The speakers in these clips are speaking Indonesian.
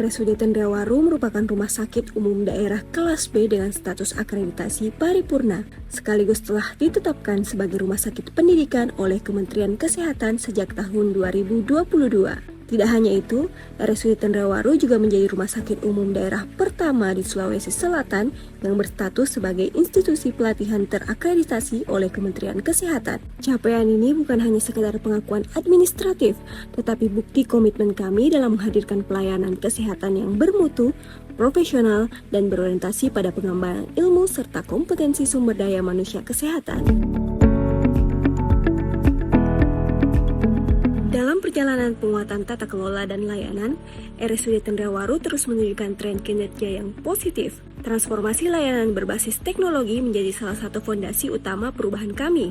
RSUD Tendrawaru merupakan rumah sakit umum daerah kelas B dengan status akreditasi paripurna, sekaligus telah ditetapkan sebagai rumah sakit pendidikan oleh Kementerian Kesehatan sejak tahun 2022. Tidak hanya itu, RSUD Tendrawaru juga menjadi rumah sakit umum daerah pertama di Sulawesi Selatan yang berstatus sebagai institusi pelatihan terakreditasi oleh Kementerian Kesehatan. Capaian ini bukan hanya sekedar pengakuan administratif, tetapi bukti komitmen kami dalam menghadirkan pelayanan kesehatan yang bermutu, profesional, dan berorientasi pada pengembangan ilmu serta kompetensi sumber daya manusia kesehatan. Dalam perjalanan penguatan tata kelola dan layanan, RSUD Tendrawaru terus menunjukkan tren kinerja yang positif. Transformasi layanan berbasis teknologi menjadi salah satu fondasi utama perubahan kami.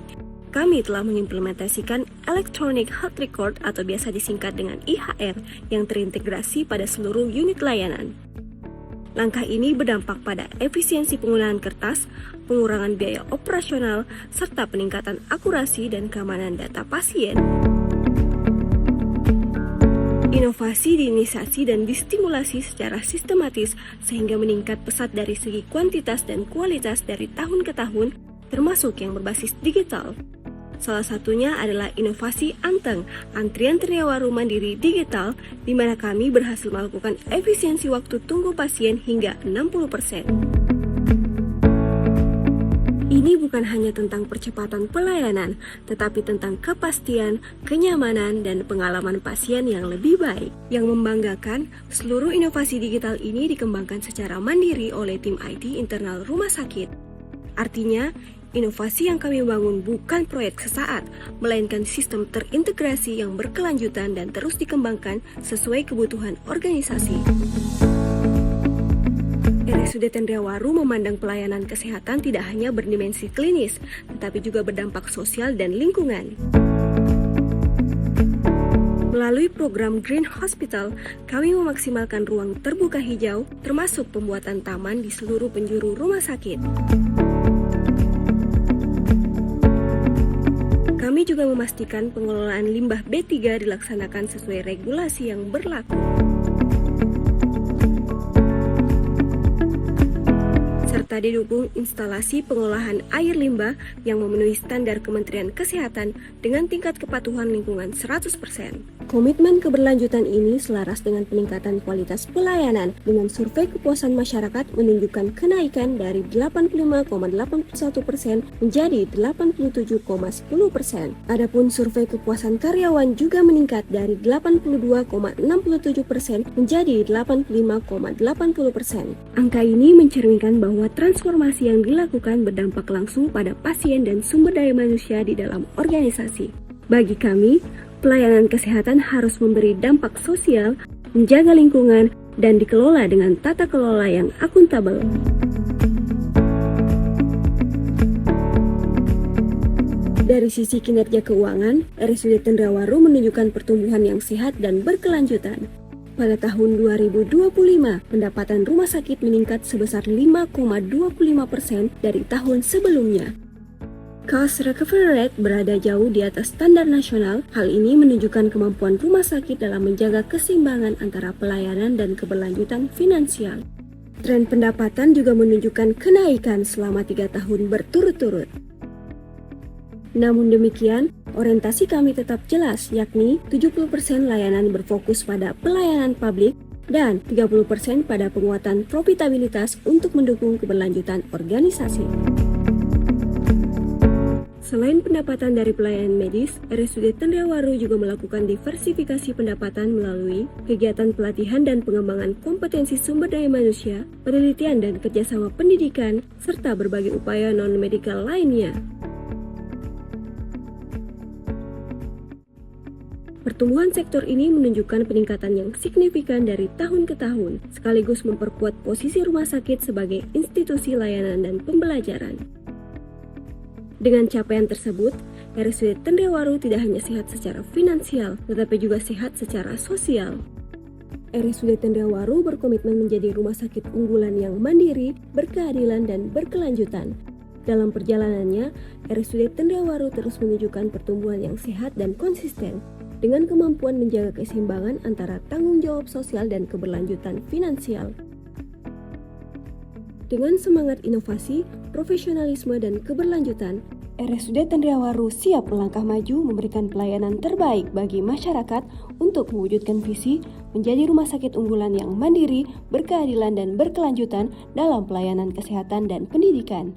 Kami telah mengimplementasikan Electronic Health Record atau biasa disingkat dengan IHR yang terintegrasi pada seluruh unit layanan. Langkah ini berdampak pada efisiensi penggunaan kertas, pengurangan biaya operasional, serta peningkatan akurasi dan keamanan data pasien. Inovasi diinisiasi dan distimulasi secara sistematis sehingga meningkat pesat dari segi kuantitas dan kualitas dari tahun ke tahun, termasuk yang berbasis digital. Salah satunya adalah inovasi Anteng, Antrian Tendrawaru Mandiri Digital, di mana kami berhasil melakukan efisiensi waktu tunggu pasien hingga 60%. Ini bukan hanya tentang percepatan pelayanan, tetapi tentang kepastian, kenyamanan, dan pengalaman pasien yang lebih baik. Yang membanggakan, seluruh inovasi digital ini dikembangkan secara mandiri oleh tim IT internal rumah sakit. Artinya, inovasi yang kami bangun bukan proyek sesaat, melainkan sistem terintegrasi yang berkelanjutan dan terus dikembangkan sesuai kebutuhan organisasi. RSUD Tendrawaru memandang pelayanan kesehatan tidak hanya berdimensi klinis, tetapi juga berdampak sosial dan lingkungan. Melalui program Green Hospital, kami memaksimalkan ruang terbuka hijau, termasuk pembuatan taman di seluruh penjuru rumah sakit. Kami juga memastikan pengelolaan limbah B3 dilaksanakan sesuai regulasi yang berlaku. Serta didukung instalasi pengolahan air limbah yang memenuhi standar Kementerian Kesehatan dengan tingkat kepatuhan lingkungan 100%. Komitmen keberlanjutan ini selaras dengan peningkatan kualitas pelayanan dengan survei kepuasan masyarakat menunjukkan kenaikan dari 85,81% menjadi 87,10%. Adapun survei kepuasan karyawan juga meningkat dari 82,67% menjadi 85,80%. Angka ini mencerminkan bahwa transformasi yang dilakukan berdampak langsung pada pasien dan sumber daya manusia di dalam organisasi. Bagi kami, pelayanan kesehatan harus memberi dampak sosial, menjaga lingkungan, dan dikelola dengan tata kelola yang akuntabel. Dari sisi kinerja keuangan, RSUD Tendrawaru menunjukkan pertumbuhan yang sehat dan berkelanjutan. Pada tahun 2025, pendapatan rumah sakit meningkat sebesar 5,25% dari tahun sebelumnya. Cost recovery rate berada jauh di atas standar nasional. Hal ini menunjukkan kemampuan rumah sakit dalam menjaga keseimbangan antara pelayanan dan keberlanjutan finansial. Tren pendapatan juga menunjukkan kenaikan selama 3 tahun berturut-turut. Namun demikian, orientasi kami tetap jelas, yakni 70% layanan berfokus pada pelayanan publik dan 30% pada penguatan profitabilitas untuk mendukung keberlanjutan organisasi. Selain pendapatan dari pelayanan medis, RSUD Tendrawaru juga melakukan diversifikasi pendapatan melalui kegiatan pelatihan dan pengembangan kompetensi sumber daya manusia, penelitian dan kerjasama pendidikan, serta berbagai upaya non-medikal lainnya. Pertumbuhan sektor ini menunjukkan peningkatan yang signifikan dari tahun ke tahun, sekaligus memperkuat posisi rumah sakit sebagai institusi layanan dan pembelajaran. Dengan capaian tersebut, RSUD Tendrawaru tidak hanya sehat secara finansial, tetapi juga sehat secara sosial. RSUD Tendrawaru berkomitmen menjadi rumah sakit unggulan yang mandiri, berkeadilan, dan berkelanjutan. Dalam perjalanannya, RSUD Tendrawaru terus menunjukkan pertumbuhan yang sehat dan konsisten. dengan kemampuan menjaga keseimbangan antara tanggung jawab sosial dan keberlanjutan finansial. Dengan semangat inovasi, profesionalisme, dan keberlanjutan, RSUD Tandriawaru siap melangkah maju memberikan pelayanan terbaik bagi masyarakat untuk mewujudkan visi menjadi rumah sakit unggulan yang mandiri, berkeadilan, dan berkelanjutan dalam pelayanan kesehatan dan pendidikan.